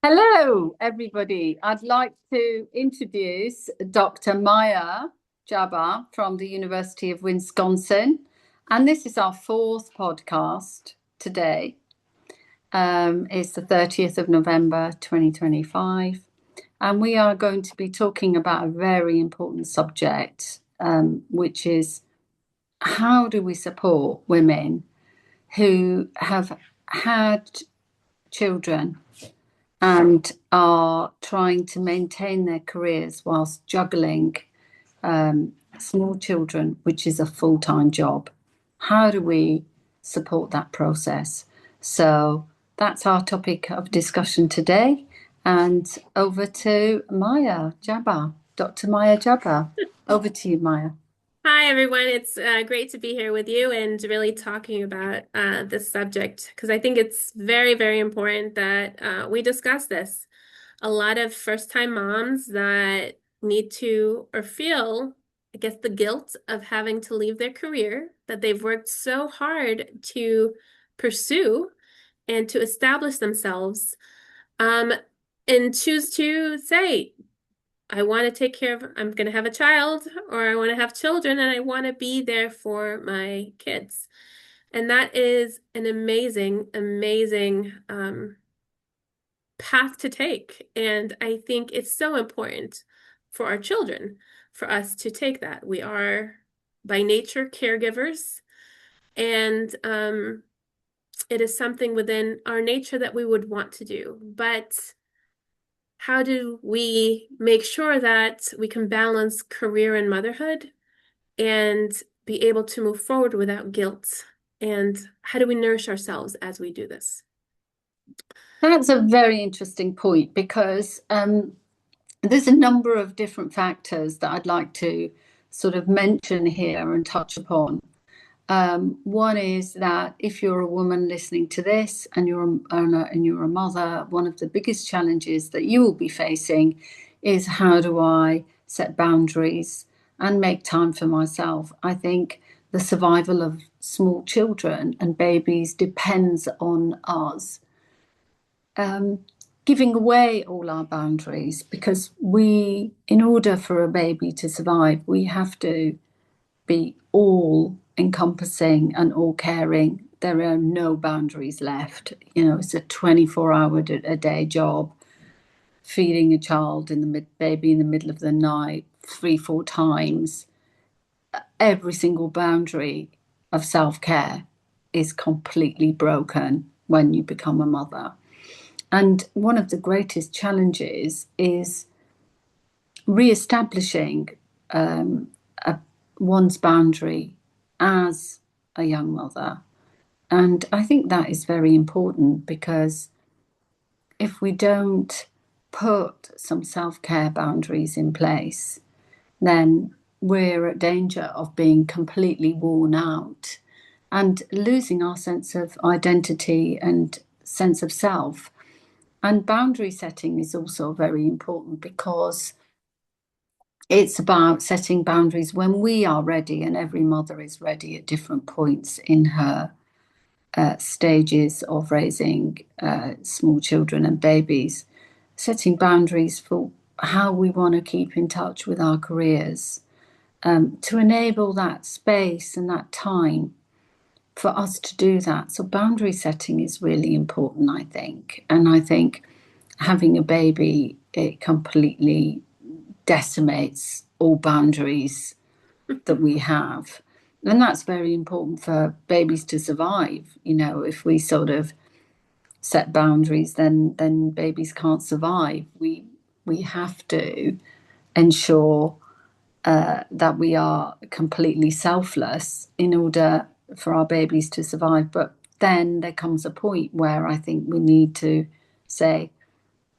Hello, everybody. I'd like to introduce Dr. Maya Jabbar from the University of Wisconsin. And this is our fourth podcast today. It's the 30th of November, 2025. And we are going to be talking about a very important subject, which is how do we support women who have had children and are trying to maintain their careers whilst juggling small children, which is a full-time job. How do we support that process? So that's our topic of discussion today. And over to Maya Jabbar, Dr. Maya Jabbar. Over to you, Maya. Hi, everyone. It's great to be here with you and really talking about this subject because I think it's very, very important that we discuss this. A lot of first-time moms that need to or feel, I guess, the guilt of having to leave their career that they've worked so hard to pursue and to establish themselves, um, and choose to say, I want to take care of, I'm going to have a child or I want to have children and I want to be there for my kids. And that is an amazing, amazing path to take. And I think it's so important for our children for us to take that. We are by nature caregivers, and it is something within our nature that we would want to do. But how do we make sure that we can balance career and motherhood and be able to move forward without guilt? And how do we nourish ourselves as we do this? That's a very interesting point because there's a number of different factors that I'd like to sort of mention here and touch upon. One is that if you're a woman listening to this and you're a mother, one of the biggest challenges that you will be facing is how do I set boundaries and make time for myself? I think the survival of small children and babies depends on us giving away all our boundaries because in order for a baby to survive, we have to be all encompassing and all caring. There are no boundaries left. It's a 24-hour a day job, feeding a child baby in the middle of the night, 3, 4 times. Every single boundary of self-care is completely broken when you become a mother. And one of the greatest challenges is re-establishing one's boundary as a young mother. And I think that is very important because if we don't put some self-care boundaries in place, then we're at danger of being completely worn out and losing our sense of identity and sense of self. And boundary setting is also very important because it's about setting boundaries when we are ready, and every mother is ready at different points in her stages of raising small children and babies. Setting boundaries for how we want to keep in touch with our careers, to enable that space and that time for us to do that. So boundary setting is really important, I think. And I think having a baby, it completely decimates all boundaries that we have. And that's very important for babies to survive. If we sort of set boundaries, then babies can't survive. We have to ensure that we are completely selfless in order for our babies to survive. But then there comes a point where I think we need to say,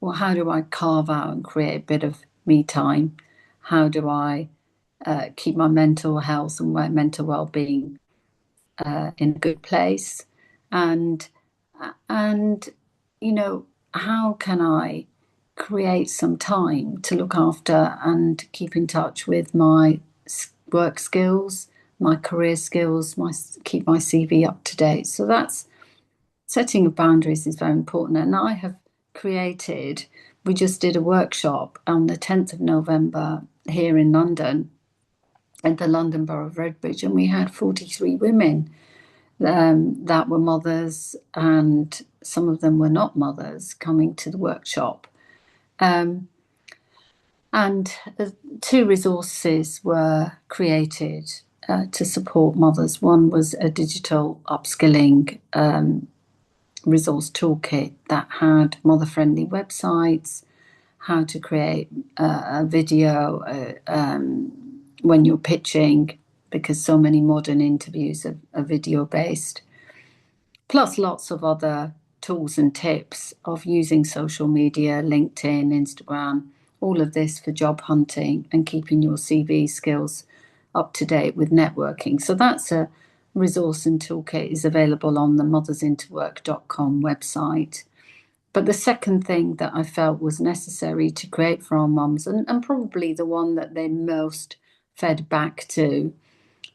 well, how do I carve out and create a bit of me time? How do I keep my mental health and my mental well-being in a good place? And and how can I create some time to look after and keep in touch with my work skills, my career skills, keep my CV up to date. So that's setting of boundaries is very important. And I have created, we just did a workshop on the 10th of November here in London at the London Borough of Redbridge, and we had 43 women that were mothers, and some of them were not mothers coming to the workshop. Um, and two resources were created to support mothers. One was a digital upskilling resource toolkit that had mother friendly websites, how to create a video when you're pitching, because so many modern interviews are video based, plus lots of other tools and tips of using social media, LinkedIn, Instagram, all of this for job hunting and keeping your CV skills up to date with networking. So that's a resource and toolkit is available on the mothersintowork.com website. But the second thing that I felt was necessary to create for our mums, and probably the one that they most fed back to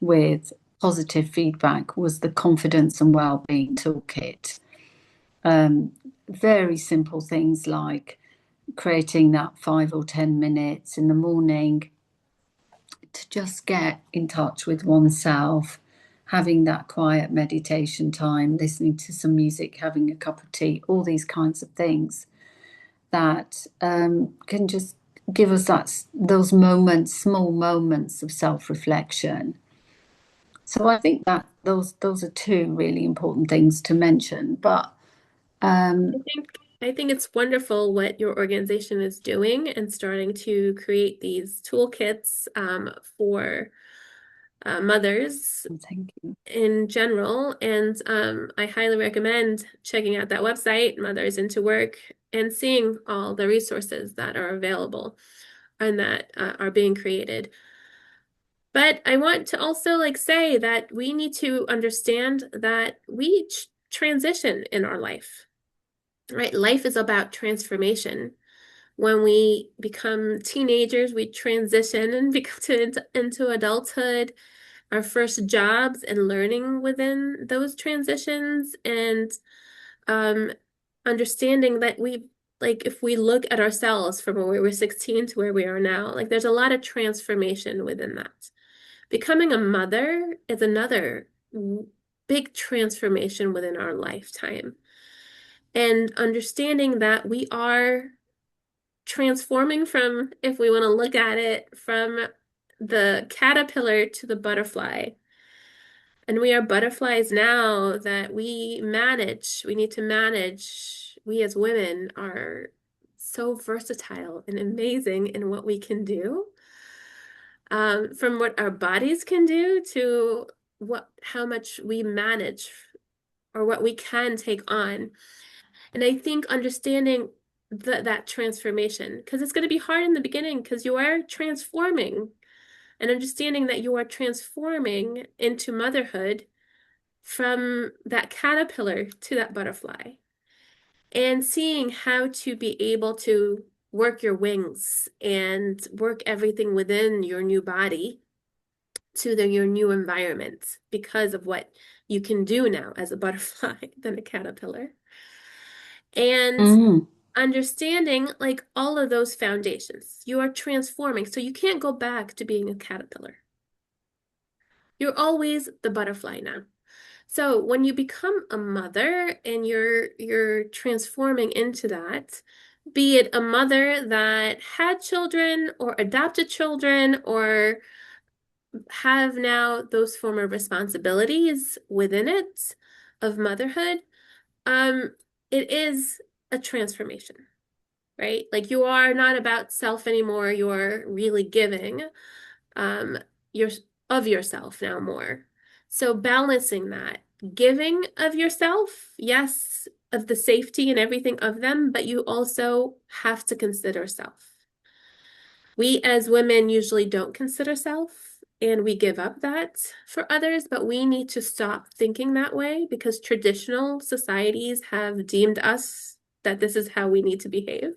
with positive feedback, was the confidence and well-being toolkit. Very simple things like creating that 5 or 10 minutes in the morning to just get in touch with oneself, having that quiet meditation time, listening to some music, having a cup of tea, all these kinds of things that can just give us those moments, small moments of self-reflection. So I think that those are two really important things to mention. But I think I think it's wonderful what your organization is doing and starting to create these toolkits for mothers thank you. in general. And I highly recommend checking out that website, Mothers Into Work, and seeing all the resources that are available and that are being created. But I want to also say that we need to understand that we transition in our life, right? Life is about transformation. When we become teenagers, we transition and become into adulthood, our first jobs and learning within those transitions, and um, understanding that if we look at ourselves from when we were 16 to where we are now, there's a lot of transformation within that. Becoming a mother is another big transformation within our lifetime. And understanding that we are transforming from, if we want to look at it, from the caterpillar to the butterfly. And we are butterflies now that we manage. We need to manage. We as women are so versatile and amazing in what we can do, from what our bodies can do to how much we manage or what we can take on. And I think understanding that transformation, because it's going to be hard in the beginning because you are transforming, and understanding that you are transforming into motherhood from that caterpillar to that butterfly, and seeing how to be able to work your wings and work everything within your new body to your new environment because of what you can do now as a butterfly than a caterpillar. And Mm, understanding all of those foundations, you are transforming. So you can't go back to being a caterpillar. You're always the butterfly now. So when you become a mother and you're transforming into that, be it a mother that had children or adopted children or have now those form of responsibilities within it of motherhood, um, it is a transformation, right? You are not about self anymore. You're really giving um your of yourself now more. So balancing that, giving of yourself, yes, of the safety and everything of them, but you also have to consider self. We as women usually don't consider self, and we give up that for others, but we need to stop thinking that way because traditional societies have deemed us that this is how we need to behave.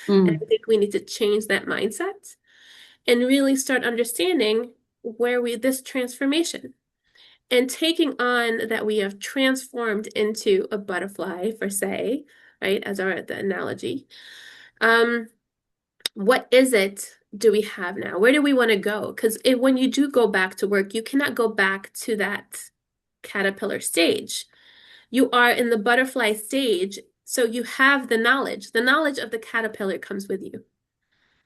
And mm, I think we need to change that mindset and really start understanding where this transformation and taking on that we have transformed into a butterfly, for say, right? As the analogy. Um, what is it do we have now? Where do we want to go? Because when you do go back to work, you cannot go back to that caterpillar stage. You are in the butterfly stage, so you have the knowledge. The knowledge of the caterpillar comes with you.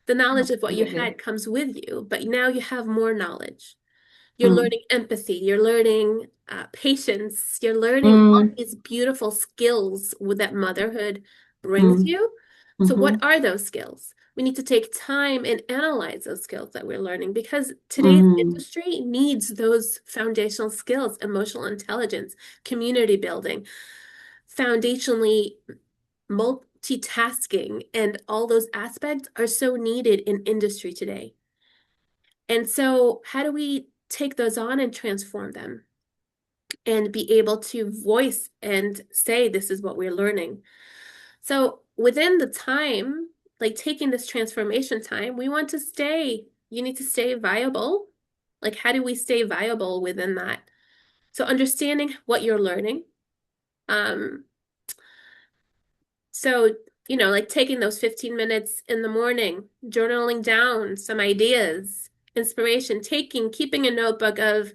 The knowledge of what you Absolutely. had comes with you, but now you have more knowledge. You're Mm, learning empathy, you're learning patience, you're learning all mm, these beautiful skills that motherhood brings mm, you. So, what mhm, are those skills? We need to take time and analyze those skills that we're learning because today's mm, industry needs those foundational skills, emotional intelligence, community building, foundationally multitasking, and all those aspects are so needed in industry today. And so, how do we take those on and transform them and be able to voice and say, this is what we're learning? So, within the time, like taking this transformation time, we want to stay, you need to stay viable. Like, how do we stay viable within that? So, understanding what you're learning. Um, so, like taking those 15 minutes in the morning, journaling down some ideas, inspiration, keeping a notebook of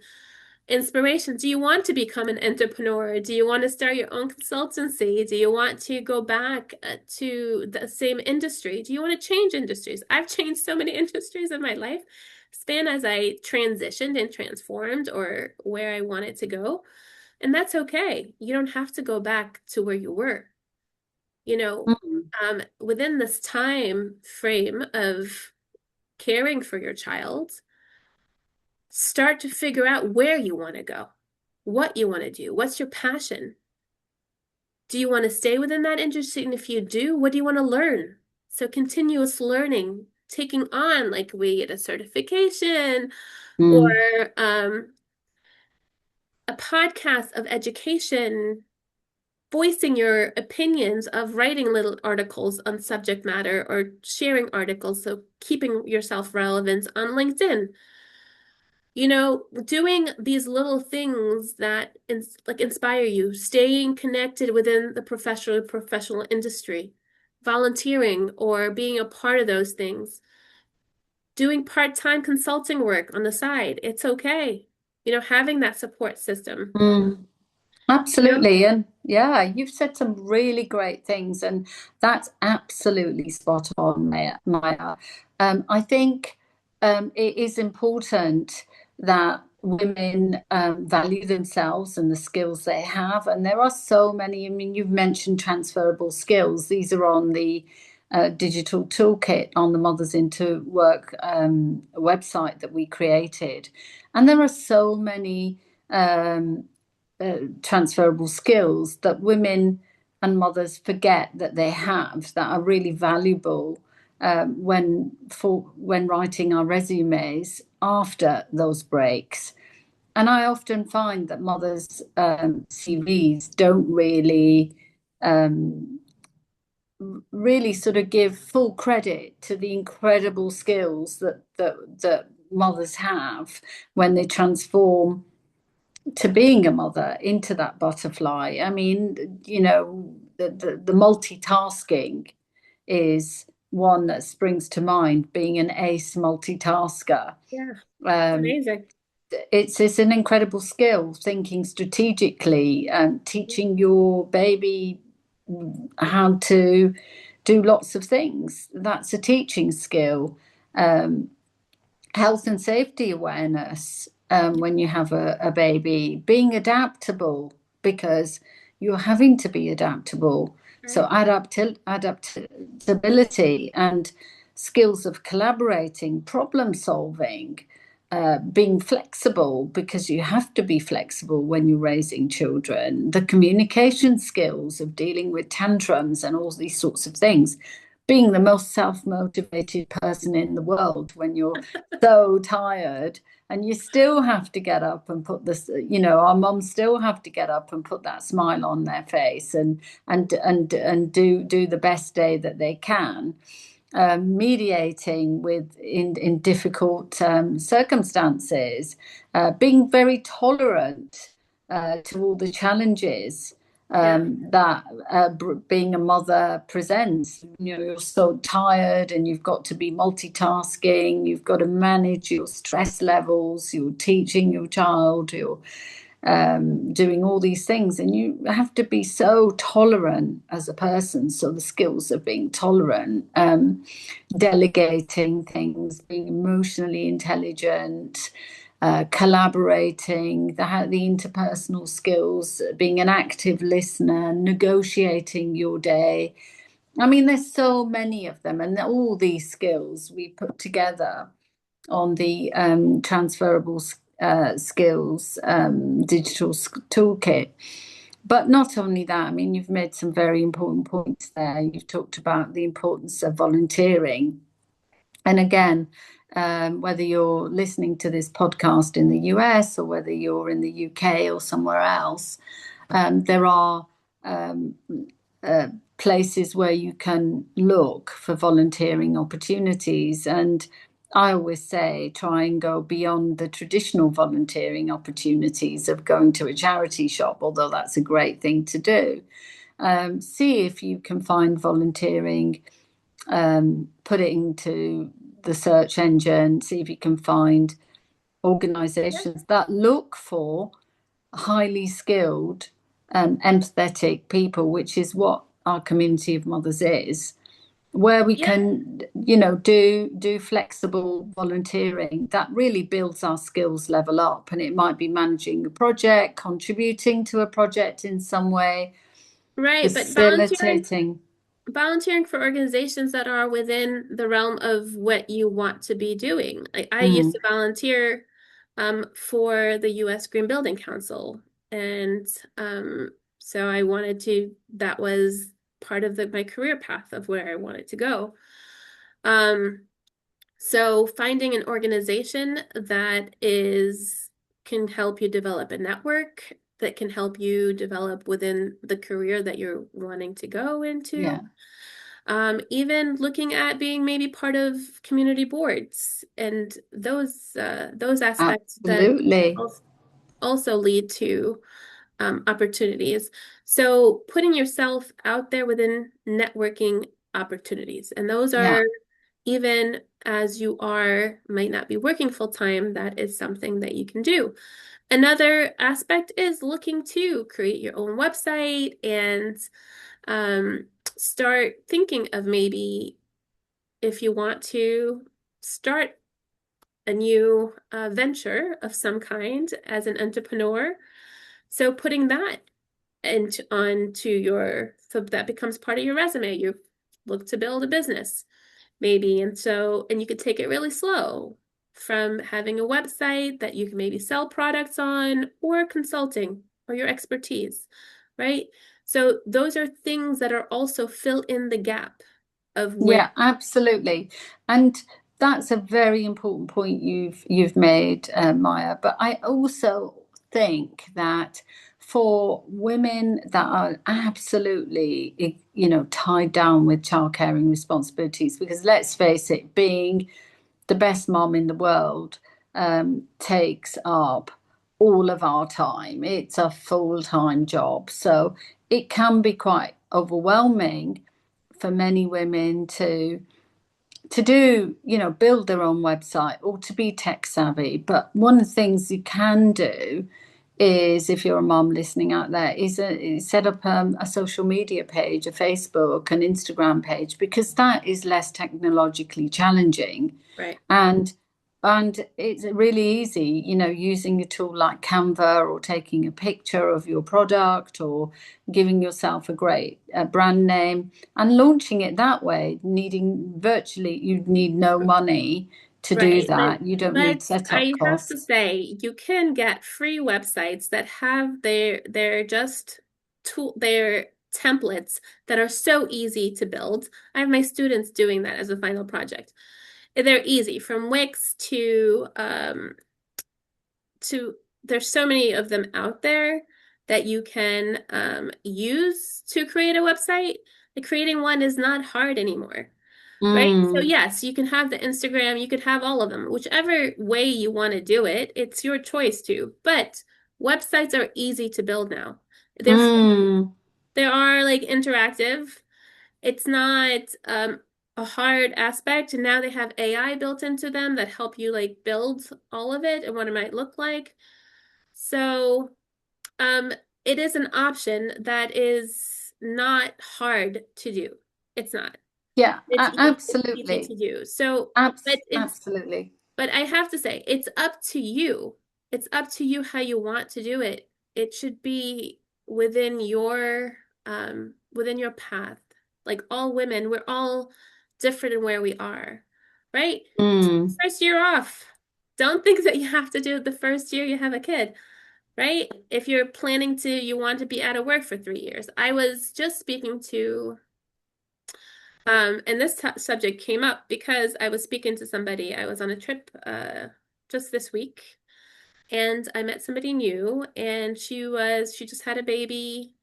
inspiration. Do you want to become an entrepreneur? Do you want to start your own consultancy? Do you want to go back to the same industry? Do you want to change industries? I've changed so many industries in my life span as I transitioned and transformed or where I wanted to go. And that's okay. You don't have to go back to where you were. You know, mm, within this time frame of caring for your child, start to figure out where you want to go, what you want to do, what's your passion. Do you want to stay within that industry? And if you do, what do you want to learn? So continuous learning, taking on like we get a certification or mm, um, a podcast of education, voicing your opinions of writing little articles on subject matter or sharing articles. So keeping yourself relevant on LinkedIn. Doing these little things that inspire you, staying connected within the professional industry, volunteering or being a part of those things, doing part-time consulting work on the side. It's okay. Having that support system. mm. You know? Absolutely. And yeah, you've said some really great things, and that's absolutely spot on, Maya. I think it is important that women value themselves and the skills they have. And there are so many, I mean, you've mentioned transferable skills. These are on the digital toolkit on the Mothers into Work website that we created. And there are so many. Transferable skills that women and mothers forget that they have that are really valuable when writing our resumes after those breaks. And I often find that mothers' CVs don't um, really sort of give full credit to the incredible skills that mothers have when they transform to being a mother into that butterfly. I mean, the multitasking is one that springs to mind, being an ace multitasker. Yeah, it's Um, amazing. it's an incredible skill, thinking strategically and teaching your baby how to do lots of things. That's a teaching skill. Um, Health and safety awareness when you have a baby, being adaptable because you're having to be adaptable. So Right. adaptability and skills of collaborating, problem solving, being flexible because you have to be flexible when you're raising children, the communication skills of dealing with tantrums and all these sorts of things, being the most self-motivated person in the world when you're so tired and you still have to get up and put this, our mums still have to get up and put that smile on their face and do the best day that they can, mediating in difficult circumstances, being very tolerant to all the challenges, Yeah. that being a mother presents. You're so tired and you've got to be multitasking, you've got to manage your stress levels, you're teaching your child, you're doing all these things, and you have to be so tolerant as a person. So the skills of being tolerant, delegating things, being emotionally intelligent, collaborating, the interpersonal skills, being an active listener, negotiating your day. I mean, there's so many of them, and all these skills we put together on the transferable skills digital toolkit. But not only that, I mean, you've made some very important points there. You've talked about the importance of volunteering. And again, whether you're listening to this podcast in the US or whether you're in the UK or somewhere else, there are um, uh, places where you can look for volunteering opportunities. And I always say try and go beyond the traditional volunteering opportunities of going to a charity shop, although that's a great thing to do. See if you can find volunteering, put it into the search engine, see if you can find Yeah. organizations that look for highly skilled, empathetic people, which is what our community of mothers is, where we Yeah. can, do flexible volunteering that really builds our skills level up. And it might be managing a project, contributing to a project in some way, Right. But facilitating. volunteering for organizations that are within the realm of what you want to be doing. I used Mm, to volunteer for the U.S. Green Building Council, and um, so I wanted to. That was part of my career path of where I wanted to go. Um, so finding an organization that is can help you develop a network that can help you develop within the career that you're wanting to go yeah, into. Even looking at being maybe part of community boards and those aspects that absolutely. also lead to opportunities. So putting yourself out there within networking opportunities, and those Yeah, are even as you are might not be working full time, that is something that you can do. Another aspect is looking to create your own website and um, start thinking of maybe if you want to start a new venture of some kind as an entrepreneur. So putting that into onto your so that becomes part of your resume. You look to build a business, maybe, and you could take it really slow from having a website that you can maybe sell products on or consulting or your expertise, right? So those are things that are also fill in the gap of where, yeah, absolutely. And that's a very important point you've made, Maya. But I also think that for women that are absolutely, tied down with childcaring responsibilities, because let's face it, being the best mom in the world takes up all of our time. It's a full-time job. So it can be quite overwhelming for many women to do, build their own website or to be tech savvy. But one of the things you can do is, if you're a mom listening out there, is set up a social media page, a Facebook, an Instagram page, because that is less technologically challenging, right? and it's really easy, using a tool like Canva, or taking a picture of your product, or giving yourself a great brand name and launching it that way, needing virtually, you need no money to do Right. that. You don't need But setup I have to costs. say, you can get free websites that have their just their templates that are so easy to build. I have my students doing that as a final project. They're easy from Wix to there's so many of them out there that you can use to create a website. Like creating one is not hard anymore. Right? So Mm, yes, you can have the Instagram, you could have all of them. Whichever way you want to do it, it's your choice to. But websites are easy to build now. They're Mm. they are like interactive. It's not a hard aspect, and now they have AI built into them that help you like build all of it and what it might look like. So, um, it is an option that is not hard to do. It's not. Yeah, It's easy absolutely. to do. So, Absolutely. but I have to say, it's up to you. It's up to you how you want to do it. It should be within your path. Like all women, we're all different in where we are, right? Mm. First year off. Don't think that you have to do it the first year you have a kid, right? If you're planning to, you want to be out of work for 3 years. I was just speaking to and this subject came up because I was speaking to somebody. I was on a trip just this week, and I met somebody new, and she just had a baby.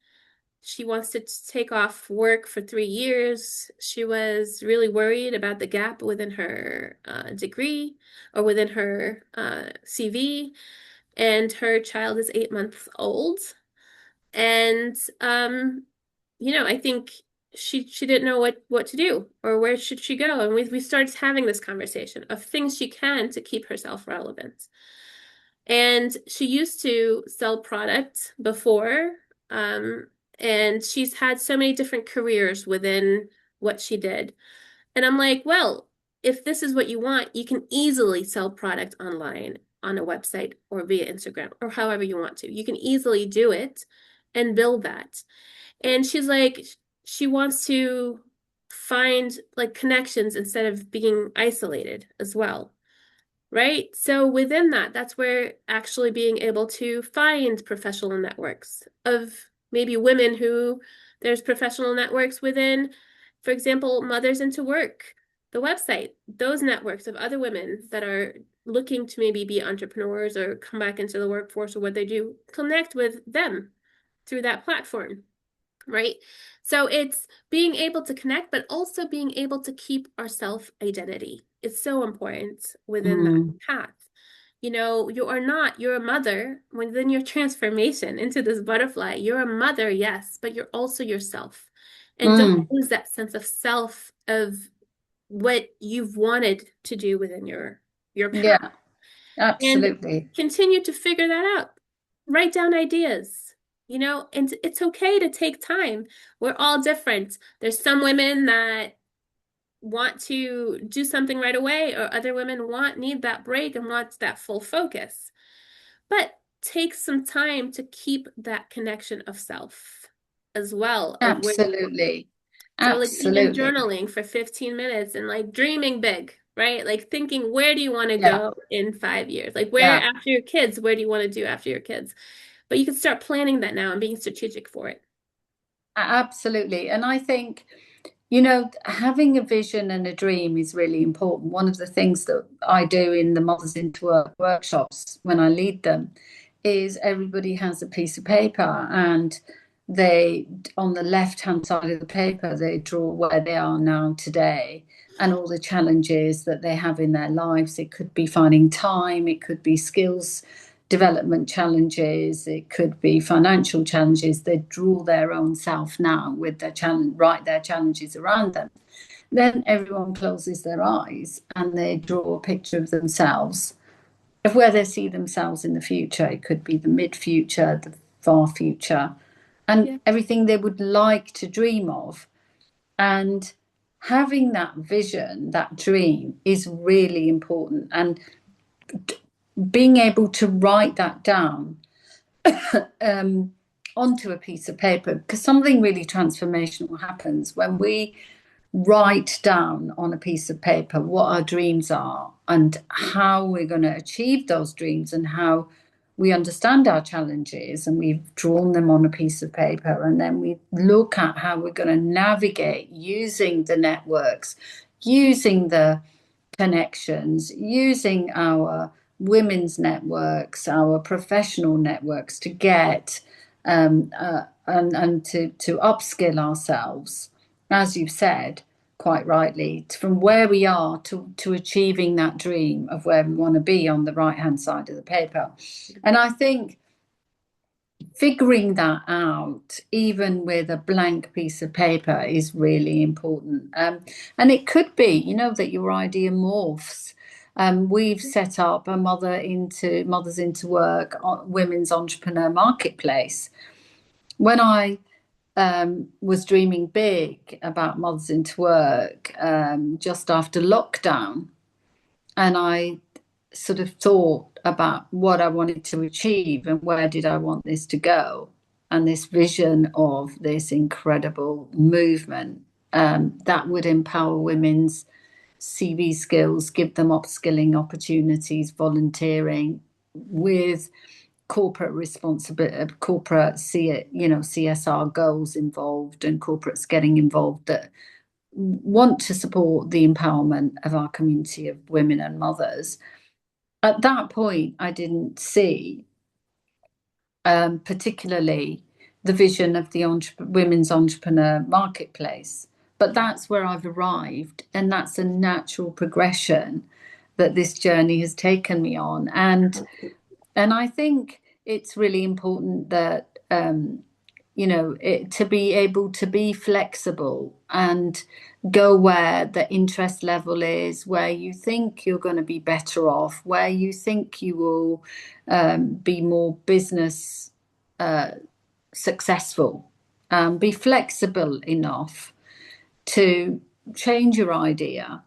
She wants to take off work for 3 years. She was really worried about the gap within her degree or within her CV, and her child is 8 months old. And I think she didn't know what to do or where should she go. And we started having this conversation of things she can to keep herself relevant. And she used to sell product before, um, and she's had so many different careers within what she did. And I'm like, well, if this is what you want, you can easily sell product online on a website or via Instagram or however you want to. You can easily do it and build that. And she's like, she wants to find like connections instead of being isolated as well. Right? So within that, that's where actually being able to find professional networks of maybe women who there's professional networks within, for example, Mothers Into Work, the website, those networks of other women that are looking to maybe be entrepreneurs or come back into the workforce or what they do, connect with them through that platform, right? So it's being able to connect, but also being able to keep our self identity. It's so important within that Mm. path. You're a mother within your transformation into this butterfly. You're a mother, yes, but you're also yourself. And don't Mm. lose that sense of self of what you've wanted to do within your path. Yeah, And absolutely. continue to figure that out. Write down ideas, and it's okay to take time. We're all different. There's some women that want to do something right away, or other women need that break and want that full focus. But take some time to keep that connection of self as well, of where you want. Absolutely. So like even Absolutely. journaling for 15 minutes and like dreaming big, right? Like thinking, where do you want to Yeah. go in 5 years? Like where Yeah. after your kids, where do you want to do after your kids? But you can start planning that now and being strategic for it. Absolutely. And I think, having a vision and a dream is really important. One of the things that I do in the Mothers into Work workshops when I lead them is everybody has a piece of paper, and they, on the left hand side of the paper, they draw where they are now today and all the challenges that they have in their lives. It could be finding time, it could be skills development challenges, it could be financial challenges. They draw their own self now with their challenge, write their challenges around them. Then everyone closes their eyes and they draw a picture of themselves, of where they see themselves in the future. It could be the mid future, the far future, and Yeah. everything they would like to dream of. And having that vision, that dream, is really important. And being able to write that down um, onto a piece of paper, because something really transformational happens when we write down on a piece of paper what our dreams are and how we're going to achieve those dreams, and how we understand our challenges and we've drawn them on a piece of paper, and then we look at how we're going to navigate using the networks, using the connections, using our women's networks, our professional networks to get and to upskill ourselves, as you've said quite rightly, from where we are to achieving that dream of where we want to be on the right hand side of the paper. And I think figuring that out, even with a blank piece of paper, is really important. And it could be, that your idea morphs. We've set up a Mothers into Work women's entrepreneur marketplace. When I was dreaming big about Mothers into Work just after lockdown, and I sort of thought about what I wanted to achieve and where did I want this to go, and this vision of this incredible movement that would empower women's CV skills, give them upskilling opportunities, volunteering with corporate responsibility, CSR goals involved, and corporates getting involved that want to support the empowerment of our community of women and mothers. At that point, I didn't see particularly the vision of the women's entrepreneur marketplace. But that's where I've arrived, and that's a natural progression that this journey has taken me on. And I think it's really important that to be able to be flexible and go where the interest level is, where you think you're going to be better off, where you think you will be more business successful. Be flexible enough to change your idea,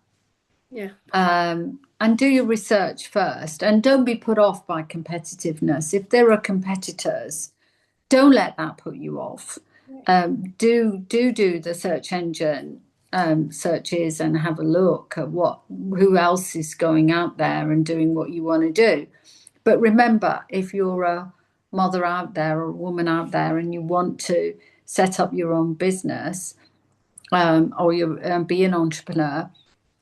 Yeah. and do your research first, and don't be put off by competitiveness. If there are competitors, don't let that put you off. Do the search engine searches and have a look at who else is going out there and doing what you want to do. But remember, if you're a mother out there or a woman out there and you want to set up your own business, or you be an entrepreneur,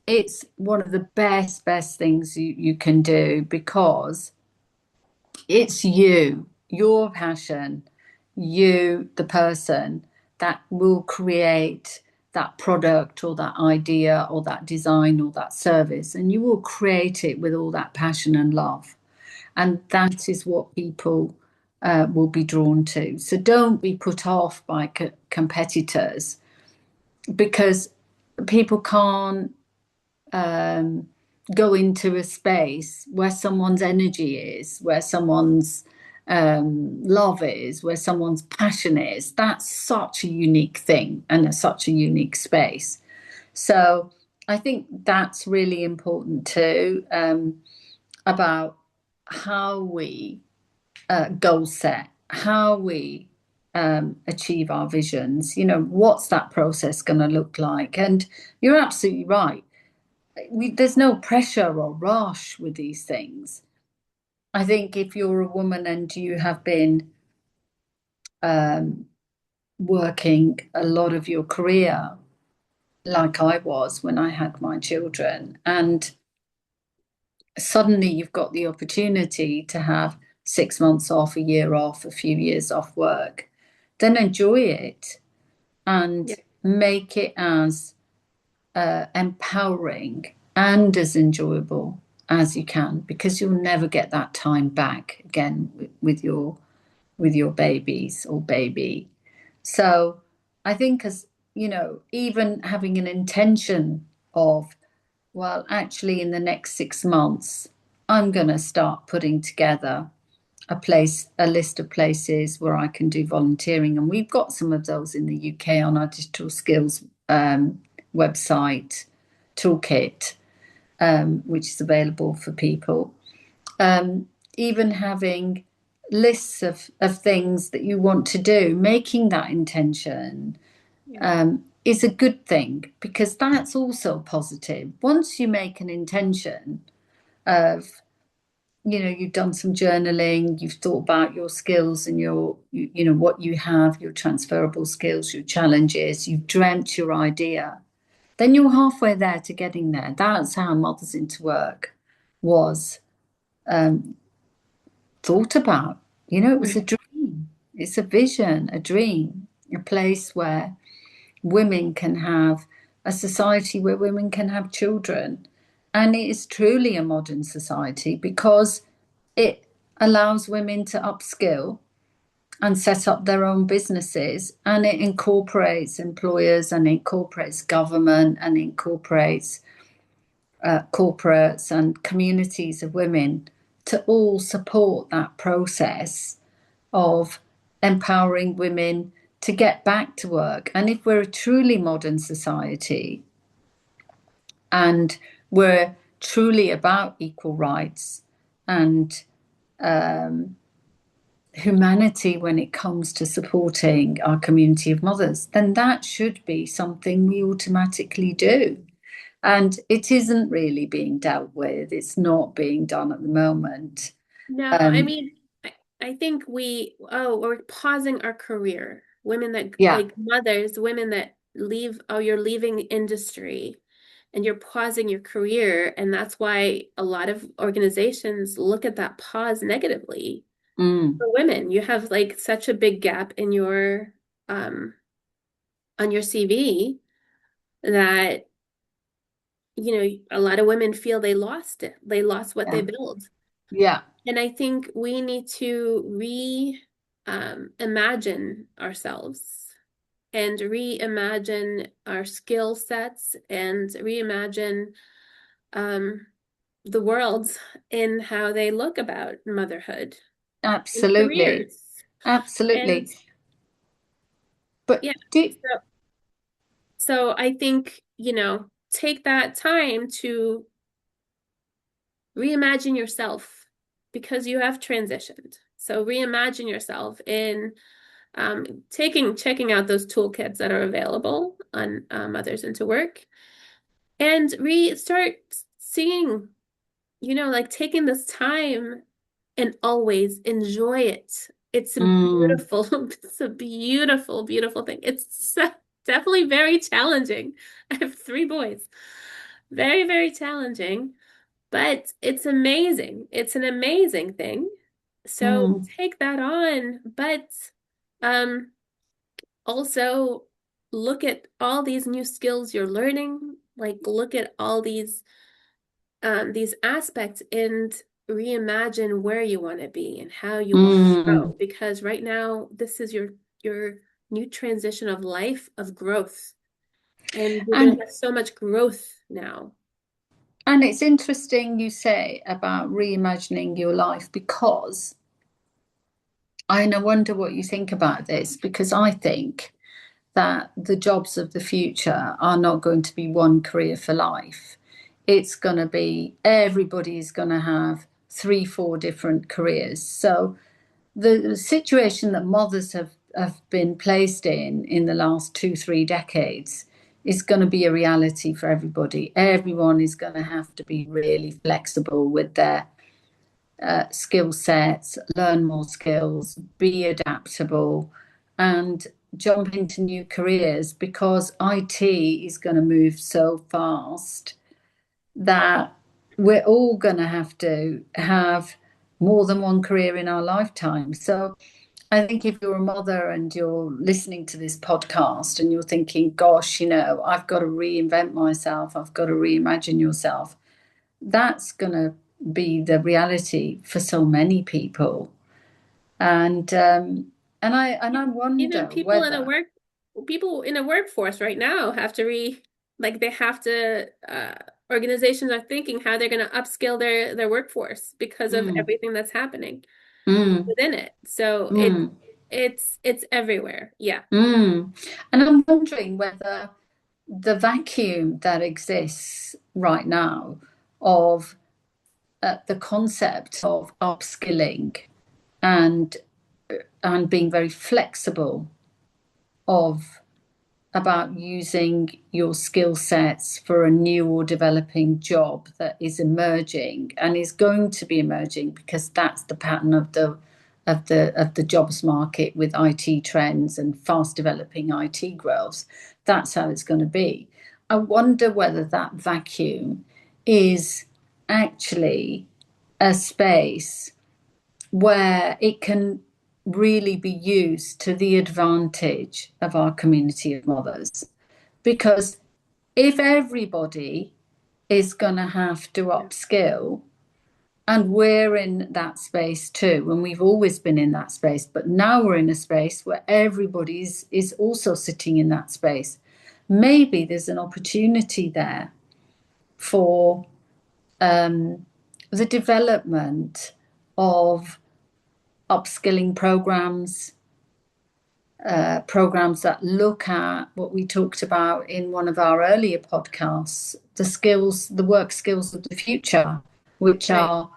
it's one of the best things you can do, because it's your passion, you, the person, that will create that product or that idea or that design or that service. And you will create it with all that passion and love. And that is what people will be drawn to. So don't be put off by competitors, because people can't go into a space where someone's energy is, where someone's love is, where someone's passion is. That's such a unique thing and such a unique space. So I think that's really important too, about how we goal set, how we achieve our visions. What's that process going to look like? And you're absolutely right. There's no pressure or rush with these things. I think if you're a woman and you have been um, working a lot of your career, like I was when I had my children, and suddenly you've got the opportunity to have 6 months off, a year off, a few years off work, then enjoy it and Yeah. make it as empowering and as enjoyable as you can, because you'll never get that time back again with your babies or baby. So I think, as even having an intention of, well, actually in the next 6 months, I'm going to start putting together a list of places where I can do volunteering. And we've got some of those in the UK on our digital skills website toolkit, which is available for people. Even having lists of things that you want to do, making that intention is a good thing, because that's also positive. Once you make an intention of, you've done some journaling, you've thought about your skills and what you have, your transferable skills, your challenges, you've dreamt your idea, then you're halfway there to getting there. That's how Mothers into Work was thought about. It was a dream. It's a vision, a dream, a place where women can have a society where women can have children. And it is truly a modern society, because it allows women to upskill and set up their own businesses. And it incorporates employers and incorporates government and incorporates corporates and communities of women to all support that process of empowering women to get back to work. And if we're a truly modern society and we're truly about equal rights and humanity when it comes to supporting our community of mothers, then that should be something we automatically do. And it isn't really being dealt with. It's not being done at the moment. No, I Um, mean, I think we're pausing our career. Women that yeah, like mothers, women that leave, oh, you're leaving industry and you're pausing your career. And that's why a lot of organizations look at that pause negatively mm, for women. You have like such a big gap in your on your CV that, a lot of women feel they lost it. They lost what they yeah, built. yeah, And I think we need to imagine ourselves and reimagine our skill sets and reimagine um, the world in how they look about motherhood and absolutely, careers. And absolutely. But yeah, do, so I think, take that time to reimagine yourself because you have transitioned. So reimagine yourself in checking out those toolkits that are available on Mothers Into Work and start seeing, like taking this time and always enjoy it. It's a mm, beautiful, it's a beautiful, beautiful thing. It's definitely very challenging. I have three boys. Very, very challenging, but it's amazing. It's an amazing thing. So mm, take that on, but um also look at all these new skills you're learning, like look at all these aspects and reimagine where you want to be and how you want to mm. grow. Because right now, this is your new transition of life of growth. And you're going to And have so much growth now. it's interesting you say about reimagining your life because I wonder what you think about this because I think that the jobs of the future are not going to be one career for life. It's going to be everybody is going to have three, four different careers. So the situation that mothers have been placed in the last 2, 3 decades is going to be a reality for everybody. Everyone is going to have to be really flexible with their skill sets, learn more skills, be adaptable, and jump into new careers because IT is going to move so fast that we're all going to have more than one career in our lifetime. So I think if you're a mother and you're listening to this podcast and you're thinking, gosh, I've got to reinvent myself, I've got to reimagine yourself, that's going to be the reality for so many people. And I Even wonder whether people in a workforce right now have to like they have to organizations are thinking how they're going to upskill their workforce because of mm, everything that's happening mm, within it. So mm, it's everywhere. Yeah. and I'm wondering whether the vacuum that exists right now of the concept of upskilling and being very flexible of about using your skill sets for a new or developing job that is emerging and is going to be emerging because that's the pattern of the jobs market with IT trends and fast developing IT growth. That's how it's going to be. I wonder whether that vacuum is actually a space where it can really be used to the advantage of our community of mothers. Because if everybody is going to have to Yeah. upskill And we're in that space too, and we've always been in that space. But now we're in a space where everybody is also sitting in that space. Maybe there's an opportunity there for the development of upskilling programs, programs that look at what we talked about in one of our earlier podcasts, the skills, the work skills of the future, which Right. are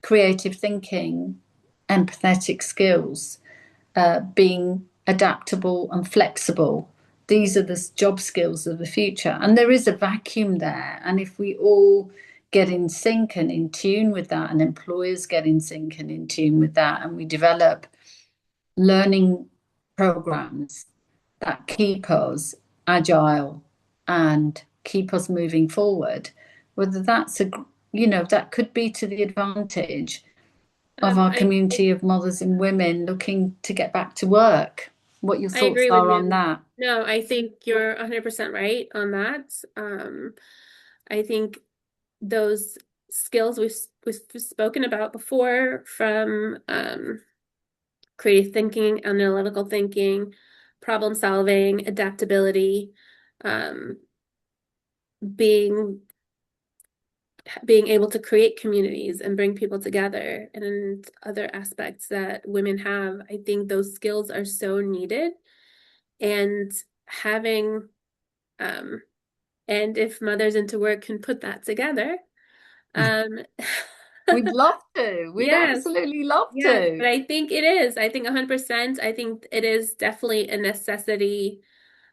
creative thinking, empathetic skills, being adaptable and flexible. These are the job skills of the future. And there is a vacuum there. And if we all get in sync and in tune with that, and employers get in sync and in tune with that, and we develop learning programs that keep us agile and keep us moving forward, whether that's that could be to the advantage of our I community of mothers and women looking to get back to work. What your I thoughts agree with are on you. that? No, I think you're 100% right on that. I think those skills we've spoken about before, from creative thinking, analytical thinking, problem solving, adaptability, um, being being able to create communities and bring people together, and other aspects that women have. I think those skills are so needed, and having um, and if Mothers into Work can put that together, um, We'd love to. We'd yes, absolutely love yes, to. but I think it is. I think 100%. I think it is definitely a necessity,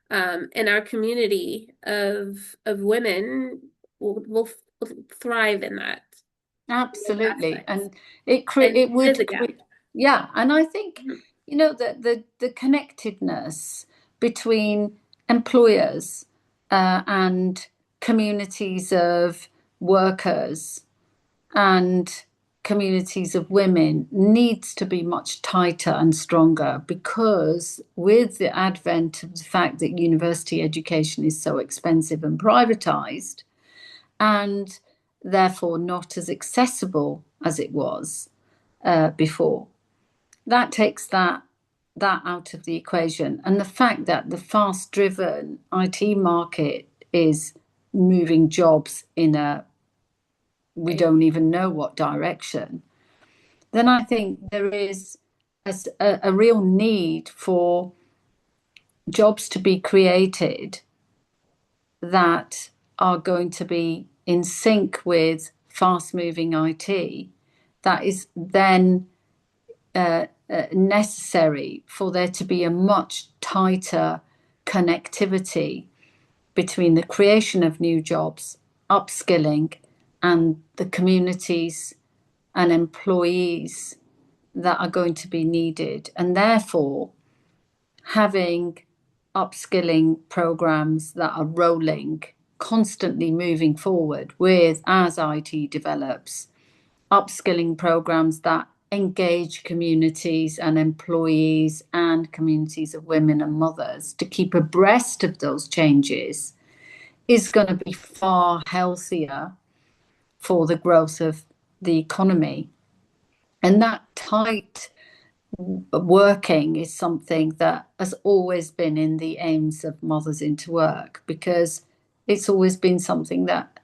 in our community of women. Will thrive in that, those Absolutely. aspects, And it and it it is a would gap. yeah, and I think Mhm. that the connectedness between employers and communities of workers and communities of women needs to be much tighter and stronger, because with the advent of the fact that university education is so expensive and privatized, and therefore not as accessible as it was before, that takes that out of the equation. And the fact that the fast driven IT market is moving jobs in a we Right. don't even know what direction, then I think there is a real need for jobs to be created that are going to be in sync with fast moving IT, that is then necessary for there to be a much tighter connectivity between the creation of new jobs, upskilling, and the communities and employees that are going to be needed. And therefore, having upskilling programs that are rolling, constantly moving forward with as IT develops, upskilling programs that engage communities and employees and communities of women and mothers to keep abreast of those changes is going to be far healthier for the growth of the economy. And that tight working is something that has always been in the aims of Mothers into Work, because it's always been something that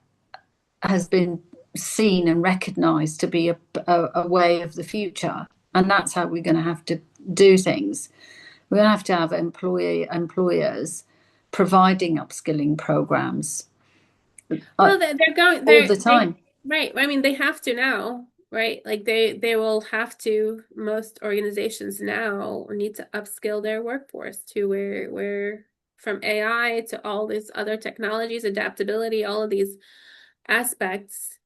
has been seen and recognized to be a way of the future. And that's how we're going to have to do things. We're going to have employers providing upskilling programs Well, they're going, all the they time. right. I mean, they have to now, right? Like they will have to. Most organizations now need to upskill their workforce to where from AI to all these other technologies, adaptability, all of these aspects,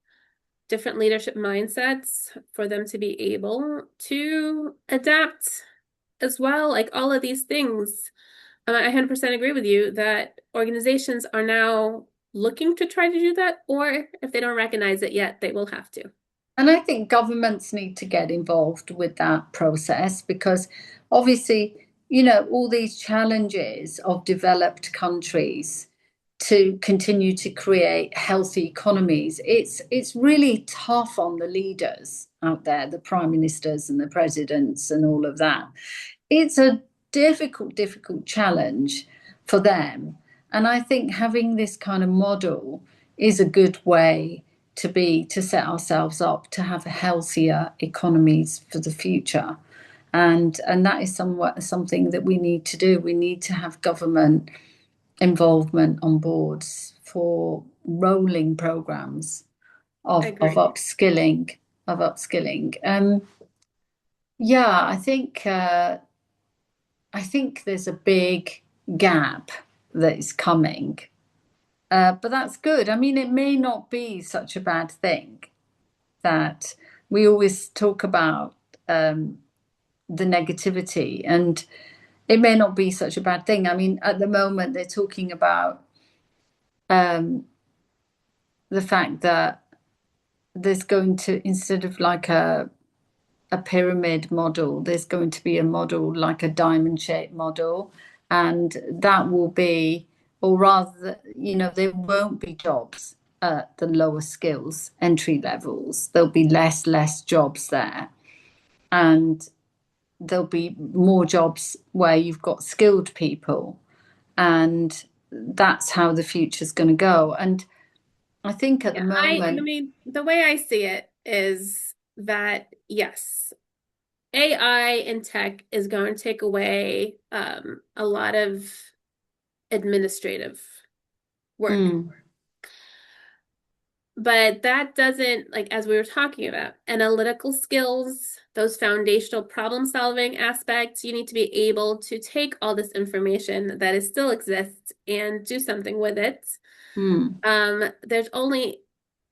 different leadership mindsets for them to be able to adapt as well. Like all of these things. I 100% agree with you that organizations are now looking to try to do that, or if they don't recognize it yet, they will have to. And I think governments need to get involved with that process, because obviously, all these challenges of developed countries to continue to create healthy economies. It's really tough on the leaders out there, the prime ministers and the presidents and all of that. It's a difficult challenge for them. And I think having this kind of model is a good way to set ourselves up to have healthier economies for the future. And that is something that we need to do. We need to have government involvement on boards for rolling programs of Agree. upskilling. Yeah, I think there's a big gap that is coming, but that's good. I mean, it may not be such a bad thing that we always talk about the negativity, and it may not be such a bad thing. I mean, at the moment, they're talking about um, the fact that there's going to, instead of like a pyramid model, there's going to be a model like a diamond shaped model, and that will be, or rather, there won't be jobs at the lower skills entry levels. There'll be less jobs there, and there'll be more jobs where you've got skilled people, and that's how the future's going to go. And I think at the Yeah, I moment, mean, the way I see it is that yes, AI in tech is going to take away a lot of administrative work. mm, But that doesn't, like, as we were talking about, analytical skills, those foundational problem solving aspects, you need to be able to take all this information that is still exists and do something with it. mm, There's only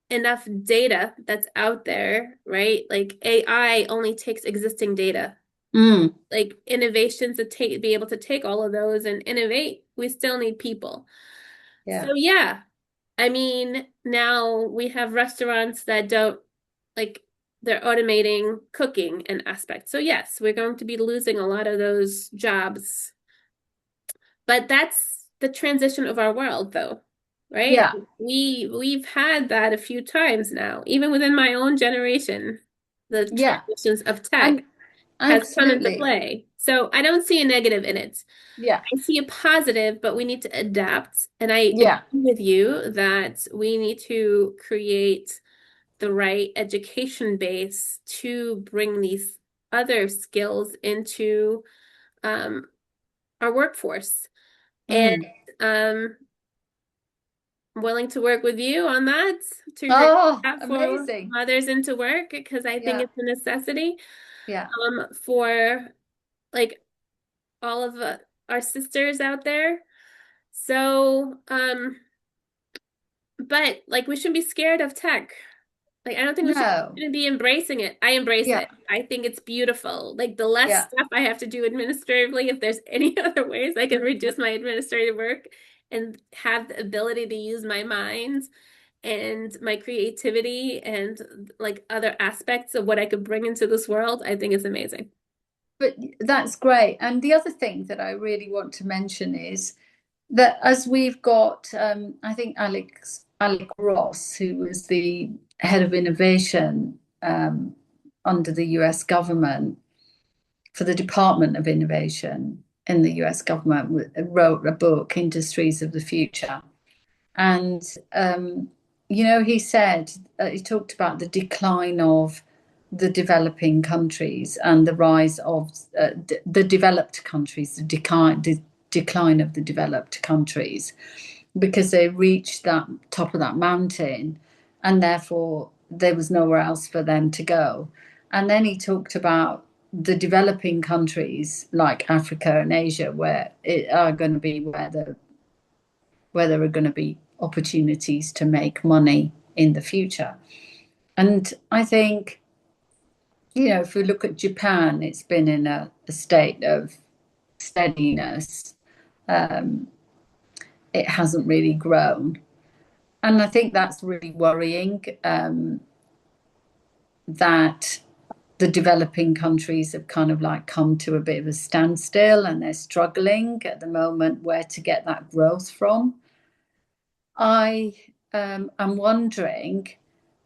enough data that's out there, right? Like AI only takes existing data. mm, Like innovations to be able to take all of those and innovate, we still need people. So yeah, yeah, I mean, now we have restaurants that don't like they're automating cooking and aspects. So yes, we're going to be losing a lot of those jobs. But that's the transition of our world though, right? yeah, We've had that a few times now, even within my own generation. The yeah, transitions of tech and has come into absolutely, play. So I don't see a negative in it. yeah, I see a positive, but we need to adapt. And I agree yeah, with you that we need to create the right education base to bring these other skills into um, our workforce. And mm. um, I'm willing to work with you on that to create Oh, that for amazing. mothers into work because I think Yeah, it's a necessity yeah, for like all of our sisters out there. So, but like we shouldn't be scared of tech. Like I don't think we no, shouldn't be embracing it. I embrace yeah, it. I think it's beautiful. Like the less yeah. stuff I have to do administratively, if there's any other ways I can reduce my administrative work and have the ability to use my mind and my creativity and like other aspects of what I could bring into this world, I think is amazing. But that's great. And the other thing that I really want to mention is that as we've got, I think Alec Ross, who was the head of innovation under the US government for the Department of Innovation in the US government, wrote a book, Industries of the Future. And, he said, he talked about the decline of the developing countries and the rise of the developed countries, the decline of the developed countries, because they reached that top of that mountain and therefore there was nowhere else for them to go. And then he talked about the developing countries like Africa and Asia, where it are going to be where there are going to be opportunities to make money in the future. And I think, if we look at Japan, it's been in a state of steadiness. Um, it hasn't really grown. And I think that's really worrying, that the developing countries have kind of like come to a bit of a standstill and they're struggling at the moment where to get that growth from. I am wondering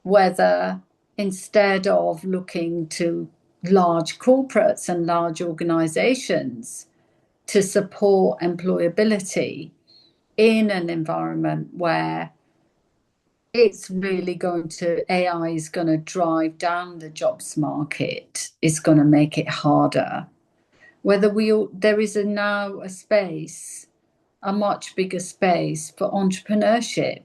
whether instead of looking to large corporates and large organizations to support employability in an environment where it's really going to, AI is going to drive down the jobs market, is going to make it harder. Whether there is now a space, a much bigger space for entrepreneurship,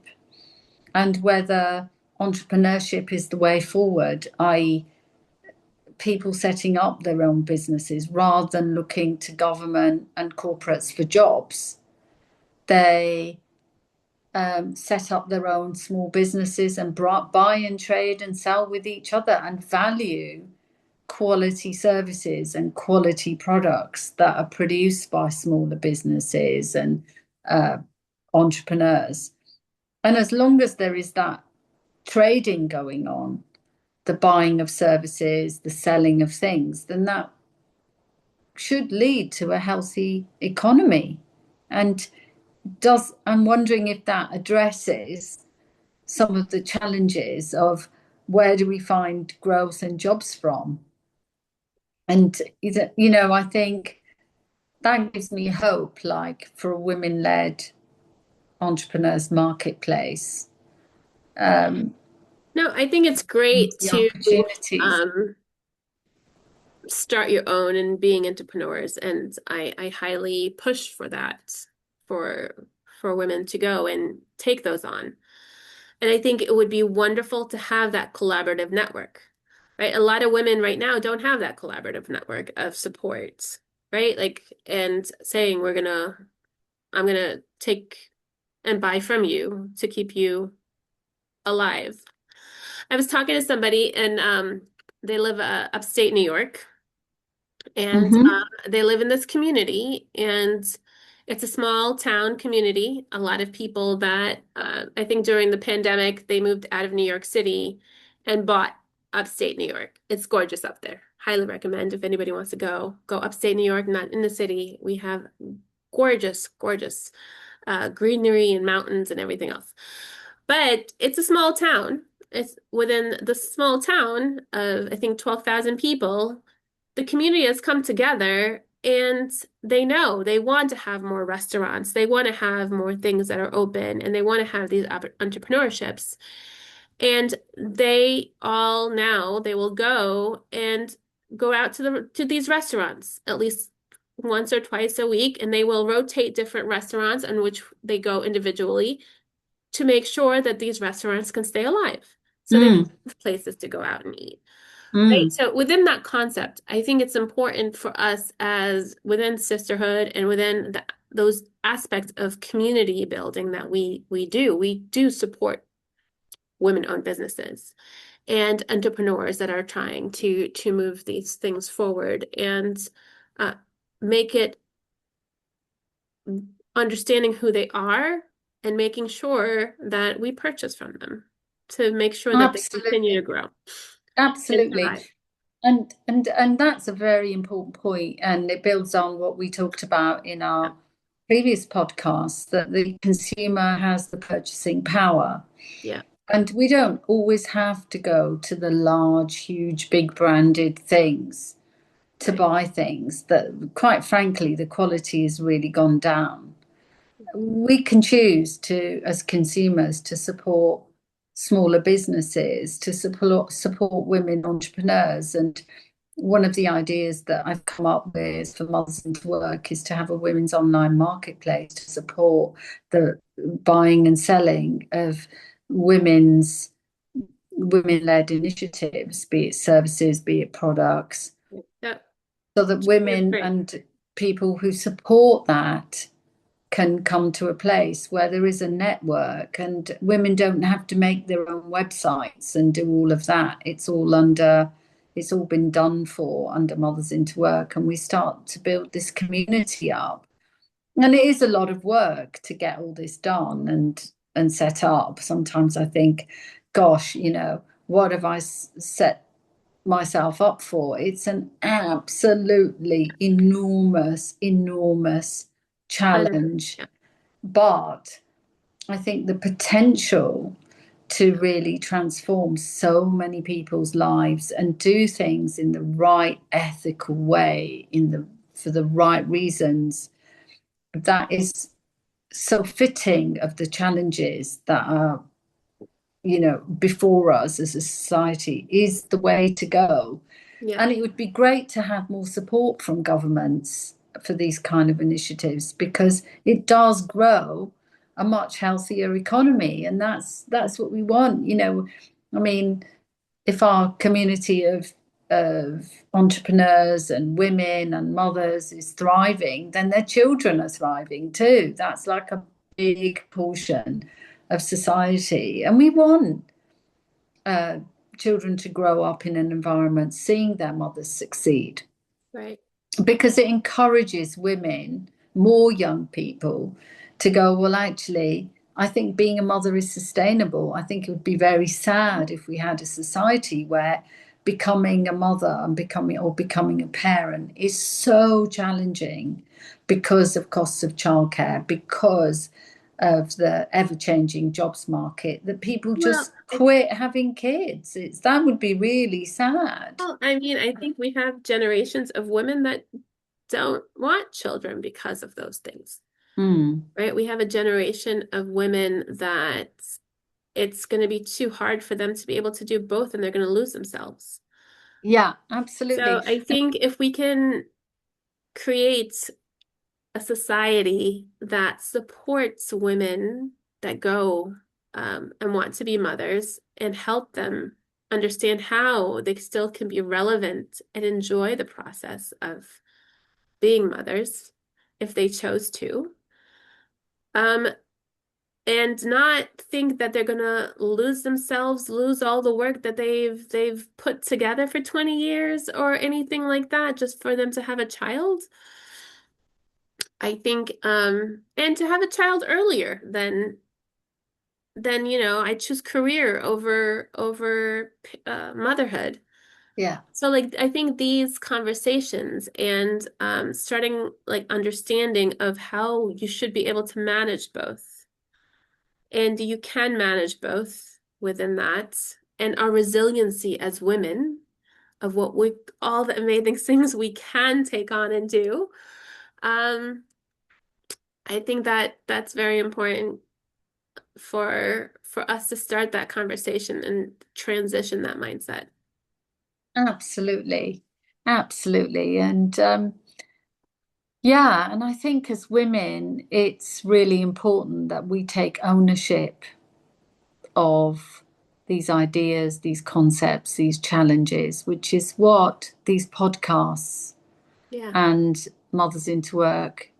and whether entrepreneurship is the way forward, i.e., people setting up their own businesses rather than looking to government and corporates for jobs. They set up their own small businesses and buy and trade and sell with each other and value quality services and quality products that are produced by smaller businesses and uh, entrepreneurs. And as long as there is that trading going on, the buying of services, the selling of things, then that should lead to a healthy economy. And I'm wondering if that addresses some of the challenges of where do we find growth and jobs from? And I think that gives me hope, like for a women-led entrepreneurs marketplace, um, No, I think it's great the to opportunities. um, start your own and being entrepreneurs, and I highly push for that for for women to go and take those on. And I think it would be wonderful to have that collaborative network, right? A lot of women right now don't have that collaborative network of support, right? Like, and saying I'm gonna take and buy from you to keep you alive. I was talking to somebody and they live upstate New York, and Mm-hmm. they live in this community, and it's a small town community. A lot of people that I think during the pandemic they moved out of New York City and bought upstate New York. It's gorgeous up there. Highly recommend if anybody wants to go upstate New York, not in the city. We have gorgeous, gorgeous greenery and mountains and everything else. But it's a small town. It's within the small town of, I think, 12,000 people. The community has come together and they know they want to have more restaurants. They want to have more things that are open and they want to have these entrepreneurships. And they all now they will go and go out to these restaurants at least once or twice a week, and they will rotate different restaurants on which they go individually to make sure that these restaurants can stay alive. So they Mm, have places to go out and eat. Right. mm. So within that concept, I think it's important for us as within sisterhood and within those aspects of community building that we do support women-owned businesses and entrepreneurs that are trying to move these things forward and uh, make it understanding who they are and making sure that we purchase from them to make sure that they continue to Absolutely. grow and Absolutely. thrive. And that's a very important point, and it builds on what we talked about in Yeah. our previous podcast, that the consumer has the purchasing power. Yeah. And we don't always have to go to the large, huge, big branded things to Right. buy things that, quite frankly, the quality has really gone down. We can choose to, as consumers, to support smaller businesses, to support women entrepreneurs. And one of the ideas that I've come up with for Mothers into Work is to have a women's online marketplace to support the buying and selling of women's women-led initiatives, be it services, be it products, Yeah. so that That's women great. and people who support that can come to a place where there is a network and women don't have to make their own websites and do all of that. It's all been done for under Mothers into Work, and we start to build this community up. And it is a lot of work to get all this done and set up. Sometimes I think, gosh, what have I set myself up for? It's an absolutely enormous, enormous I know. challenge. Yeah. But I think the potential to really transform so many people's lives and do things in the right ethical way, in the for the right reasons, that is so fitting of the challenges that are, before us as a society, is the way to go. Yeah. And it would be great to have more support from governments for these kind of initiatives, because it does grow a much healthier economy, and that's what we want. I mean, if our community of entrepreneurs and women and mothers is thriving, then their children are thriving too. That's like a big portion of society, and we want uh, children to grow up in an environment seeing their mothers succeed, Right. because it encourages women, more young people, to go, well, actually, I think being a mother is sustainable. I think it would be very sad if we had a society where becoming a mother and becoming a parent is so challenging because of costs of childcare, because of the ever-changing jobs market, that people Well, just quit having kids. That would be really sad. I mean, I think we have generations of women that don't want children because of those things, Mm. right? We have a generation of women that it's going to be too hard for them to be able to do both and they're going to lose themselves. Yeah, So absolutely. I think if we can create a society that supports women that go and want to be mothers and help them understand how they still can be relevant and enjoy the process of being mothers if they chose to. Um, and not think that they're gonna lose themselves, lose all the work that they've put together for 20 years or anything like that just for them to have a child. I think and to have a child earlier than I choose career over motherhood. Yeah, So like I think these conversations and starting like understanding of how you should be able to manage both. And you can manage both within that. And our resiliency as women of all the amazing things we can take on and do. Um, I think that that's very important for us to start that conversation and transition that mindset. absolutely. Absolutely. And yeah, and I think as women, it's really important that we take ownership of these ideas, these concepts, these challenges, which is what these podcasts Yeah, and Mothers into Work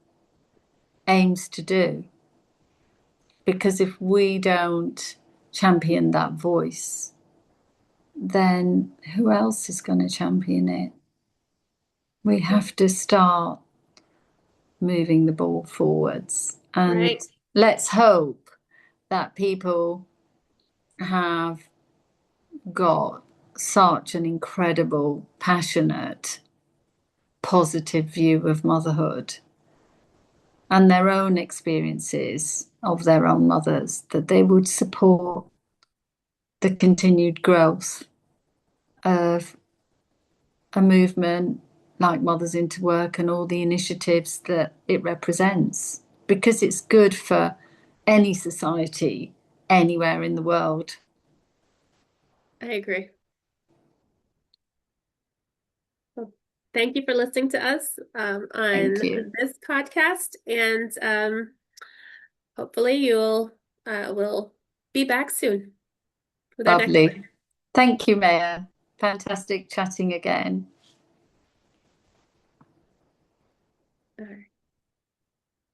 aims to do. Because if we don't champion that voice, then who else is going to champion it? We have to start moving the ball forwards. And right. let's hope that people have got such an incredible, passionate, positive view of motherhood and their own experiences of their own mothers, that they would support the continued growth of a movement like Mothers into Work and all the initiatives that it represents, because it's good for any society anywhere in the world. I agree. Well, thank you for listening to us on Thank you. this podcast, and hopefully you'll will be back soon with our next one. Lovely. Thank you, Maya. Fantastic chatting again. All right.